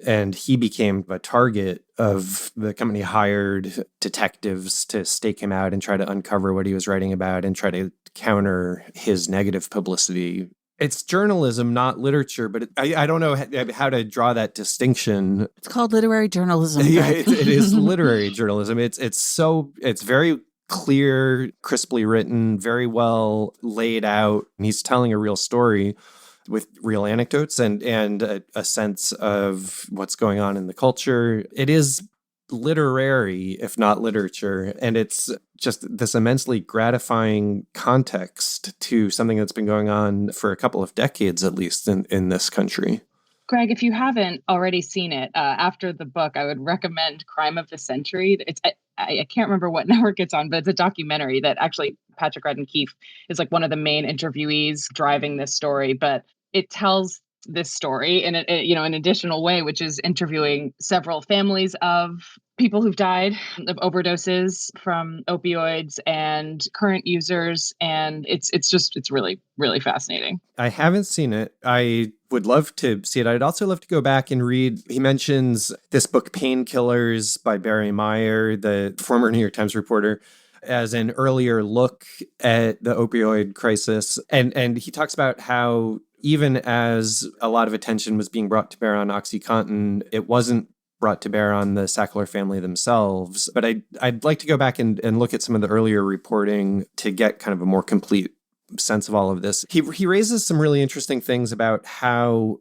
And he became a target of the company hired detectives to stake him out and try to uncover what he was writing about and try to counter his negative publicity. It's journalism, not literature, but I don't know how to draw that distinction. It's called literary journalism. Yeah, it is literary journalism. It's very clear, crisply written, very well laid out. And he's telling a real story with real anecdotes and a sense of what's going on in the culture. It is literary, if not literature. And it's just this immensely gratifying context to something that's been going on for a couple of decades, at least in this country. Greg, if you haven't already seen it, after the book, I would recommend Crime of the Century. I can't remember what network it's on, but it's a documentary that actually Patrick Radden Keefe is like one of the main interviewees driving this story. But it tells this story in an additional way, which is interviewing several families of people who've died of overdoses from opioids and current users. And it's really, really fascinating. I haven't seen it. I would love to see it. I'd also love to go back and read. He mentions this book, Painkillers by Barry Meyer, the former New York Times reporter, as an earlier look at the opioid crisis. And he talks about how even as a lot of attention was being brought to bear on OxyContin, it wasn't brought to bear on the Sackler family themselves. But I'd like to go back and look at some of the earlier reporting to get kind of a more complete sense of all of this. He raises some really interesting things about how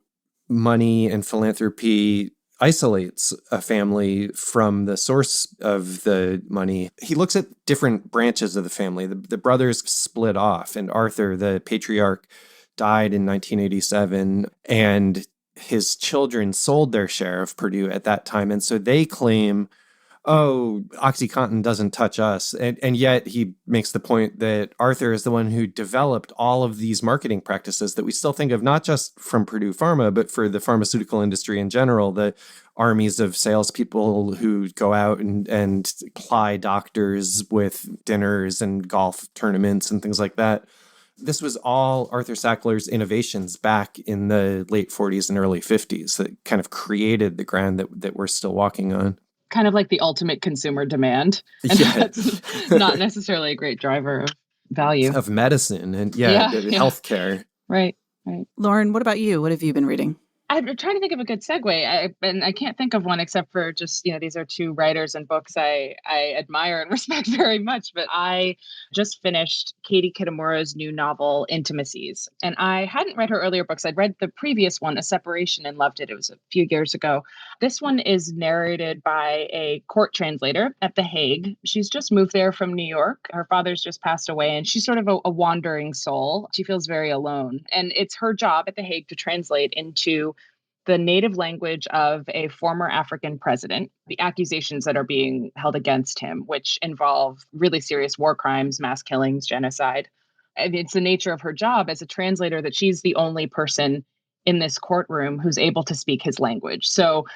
money and philanthropy isolates a family from the source of the money. He looks at different branches of the family. The brothers split off, and Arthur, the patriarch, died in 1987, and his children sold their share of Purdue at that time. And so they claim, oh, OxyContin doesn't touch us. And yet he makes the point that Arthur is the one who developed all of these marketing practices that we still think of, not just from Purdue Pharma, but for the pharmaceutical industry in general, the armies of salespeople who go out and ply doctors with dinners and golf tournaments and things like that. This was all Arthur Sackler's innovations back in the late 40s and early 50s that kind of created the ground that we're still walking on. Kind of like the ultimate consumer demand. And that's not necessarily a great driver of value. Of medicine and healthcare. Right. Lauren, what about you? What have you been reading? I'm trying to think of a good segue, and I can't think of one except for just, these are two writers and books I admire and respect very much. But I just finished Katie Kitamura's new novel, Intimacies. And I hadn't read her earlier books. I'd read the previous one, A Separation, and loved it. It was a few years ago. This one is narrated by a court translator at The Hague. She's just moved there from New York. Her father's just passed away, and she's sort of a wandering soul. She feels very alone. And it's her job at The Hague to translate into the native language of a former African president, the accusations that are being held against him, which involve really serious war crimes, mass killings, genocide. And it's the nature of her job as a translator that she's the only person in this courtroom who's able to speak his language. So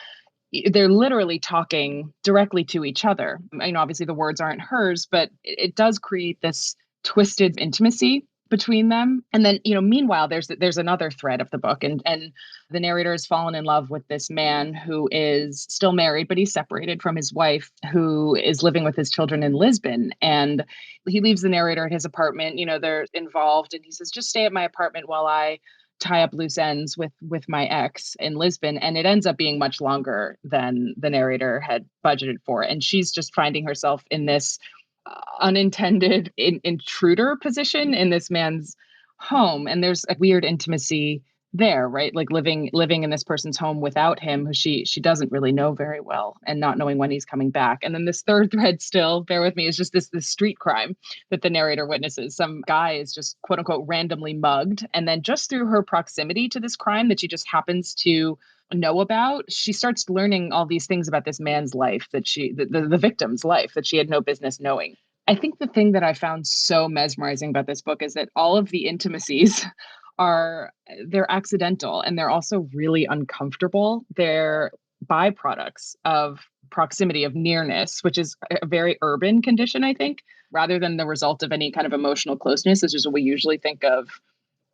they're literally talking directly to each other. Obviously the words aren't hers, but it does create this twisted intimacy between them. And then, meanwhile, there's another thread of the book, and the narrator has fallen in love with this man who is still married, but he's separated from his wife, who is living with his children in Lisbon. And he leaves the narrator at his apartment. They're involved, and he says, just stay at my apartment while I tie up loose ends with my ex in Lisbon. And it ends up being much longer than the narrator had budgeted for. And she's just finding herself in this unintended intruder position in this man's home. And there's a weird intimacy there, right? Like living in this person's home without him, who she doesn't really know very well, and not knowing when he's coming back. And then this third thread, still bear with me, is just this street crime that the narrator witnesses. Some guy is just quote unquote randomly mugged, and then just through her proximity to this crime that she just happens to know about, she starts learning all these things about this man's life, that the victim's life, that she had no business knowing. I think the thing that I found so mesmerizing about this book is that all of the intimacies they're accidental, and they're also really uncomfortable. They're byproducts of proximity, of nearness, which is a very urban condition, I think, rather than the result of any kind of emotional closeness, which is what we usually think of,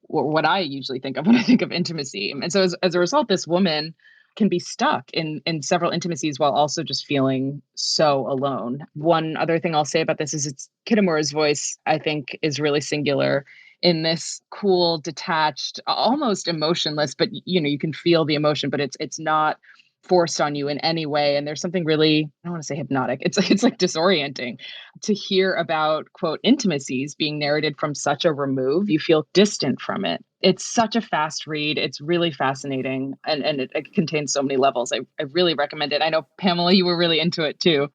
or what I usually think of when I think of intimacy. And so as a result, this woman can be stuck in several intimacies while also just feeling so alone. One other thing I'll say about this is Kitamura's voice, I think, is really singular in this cool, detached, almost emotionless, but you can feel the emotion, but it's not forced on you in any way. And there's something really, I don't want to say hypnotic, it's like disorienting to hear about, quote, intimacies being narrated from such a remove. You feel distant from it. It's such a fast read. It's really fascinating, and it contains so many levels. I really recommend it. I know, Pamela, you were really into it too.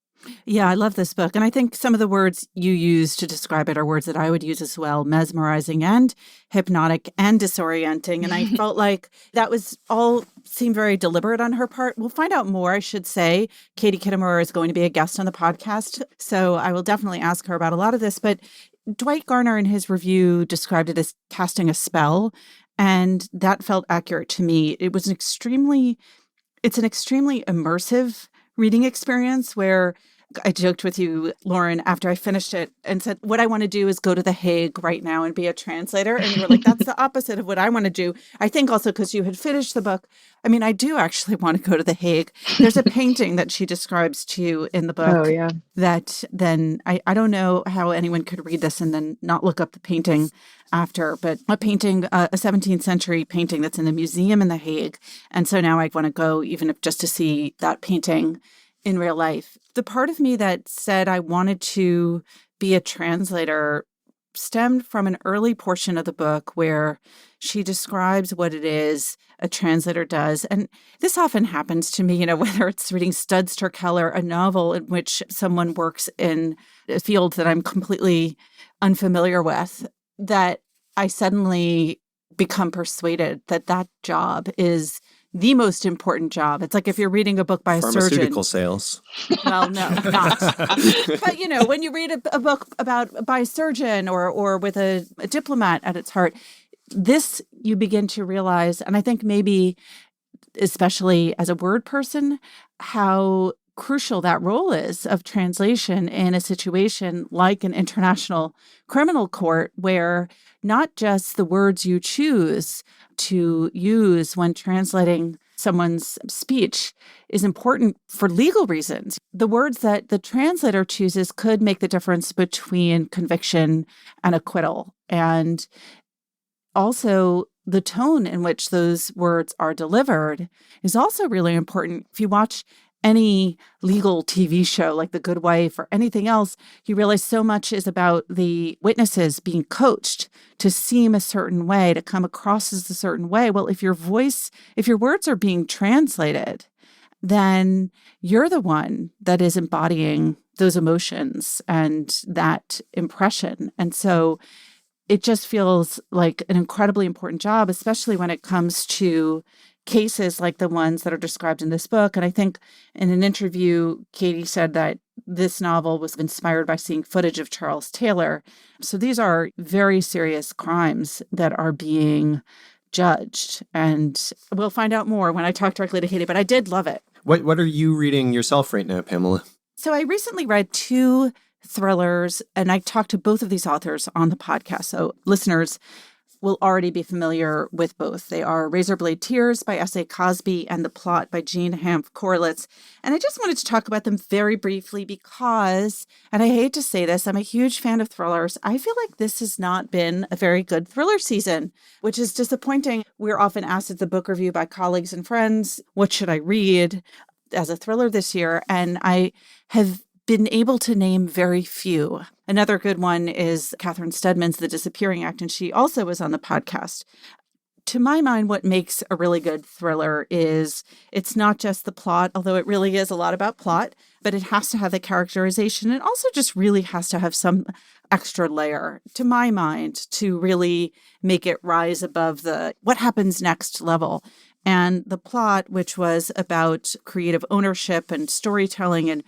Yeah, I love this book. And I think some of the words you use to describe it are words that I would use as well: mesmerizing and hypnotic and disorienting. And I felt like that was all seemed very deliberate on her part. We'll find out more, I should say. Katie Kitamura is going to be a guest on the podcast, so I will definitely ask her about a lot of this. But Dwight Garner in his review described it as casting a spell, and that felt accurate to me. It's an extremely immersive reading experience where I joked with you, Lauren, after I finished it and said, what I want to do is go to The Hague right now and be a translator. And you were like, that's the opposite of what I want to do. I think also because you had finished the book. I mean, I do actually want to go to The Hague. There's a painting that she describes to you in the book. Oh, yeah. That then I don't know how anyone could read this and then not look up the painting after, but a painting, a 17th century painting that's in the museum in The Hague. And so now I want to go, even if just to see that painting in real life. The part of me that said I wanted to be a translator stemmed from an early portion of the book where she describes what it is a translator does. And this often happens to me, whether it's reading Studs Terkeller, a novel in which someone works in a field that I'm completely unfamiliar with, that I suddenly become persuaded that that job is the most important job. It's like if you're reading a book by a surgeon. Pharmaceutical sales. Well, no, not. But, when you read a book by a surgeon or with a diplomat at its heart, this you begin to realize, and I think maybe especially as a word person, how crucial that role is of translation in a situation like an international criminal court, where not just the words you choose to use when translating someone's speech is important for legal reasons. The words that the translator chooses could make the difference between conviction and acquittal. And also, the tone in which those words are delivered is also really important. If you watch any legal TV show like The Good Wife or anything else, you realize so much is about the witnesses being coached to seem a certain way, to come across as a certain way. Well, if your words are being translated, then you're the one that is embodying those emotions and that impression. And so it just feels like an incredibly important job, especially when it comes to cases like the ones that are described in this book. And I think in an interview, Katie said that this novel was inspired by seeing footage of Charles Taylor. So these are very serious crimes that are being judged. And we'll find out more when I talk directly to Katie, but I did love it. What are you reading yourself right now, Pamela? So I recently read 2 thrillers, and I talked to both of these authors on the podcast. So listeners will already be familiar with both. They are Razorblade Tears by S.A. Cosby and The Plot by Jean Hanff Corlitz. And I just wanted to talk about them very briefly because, and I hate to say this, I'm a huge fan of thrillers. I feel like this has not been a very good thriller season, which is disappointing. We're often asked at the book review by colleagues and friends, what should I read as a thriller this year? And I have been able to name very few. Another good one is Catherine Steadman's The Disappearing Act, and she also was on the podcast. To my mind, what makes a really good thriller is it's not just the plot, although it really is a lot about plot, but it has to have the characterization. It also just really has to have some extra layer, to my mind, to really make it rise above the what happens next level. And the plot, which was about creative ownership and storytelling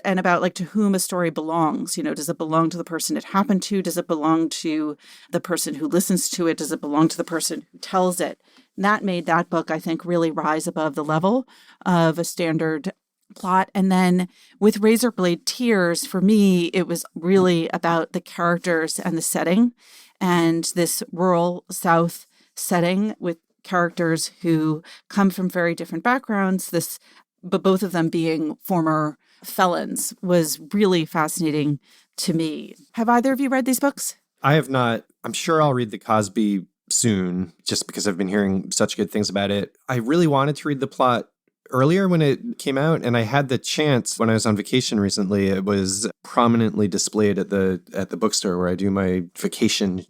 and about like to whom a story belongs. Does it belong to the person it happened to? Does it belong to the person who listens to it? Does it belong to the person who tells it? And that made that book, I think, really rise above the level of a standard plot. And then with Razorblade Tears, for me, it was really about the characters and the setting and this rural South setting with characters who come from very different backgrounds, but both of them being former felons was really fascinating to me. Have either of you read these books? I have not. I'm sure I'll read The Cosby soon, just because I've been hearing such good things about it. I really wanted to read the plot earlier when it came out, and I had the chance when I was on vacation recently. It was prominently displayed at the bookstore where I do my vacation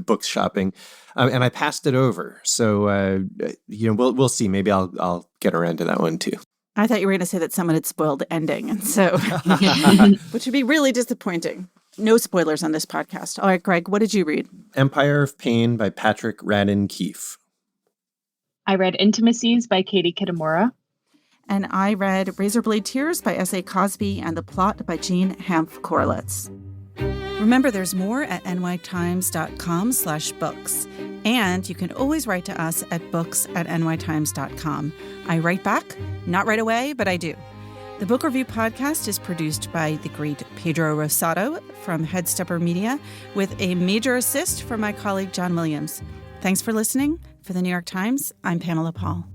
book shopping, and I passed it over. So we'll see. Maybe I'll get around to that one too. I thought you were going to say that someone had spoiled the ending, and so which would be really disappointing. No spoilers on this podcast. All right, Greg, what did you read? Empire of Pain by Patrick Radden Keefe. I read Intimacies by Katie Kitamura. And I read Razorblade Tears by S.A. Cosby and The Plot by Jean Hanff Korelitz. Remember, there's more at nytimes.com/books. And you can always write to us at books@nytimes.com. I write back, not right away, but I do. The Book Review Podcast is produced by the great Pedro Rosado from Headstepper Media, with a major assist from my colleague John Williams. Thanks for listening. For the New York Times, I'm Pamela Paul.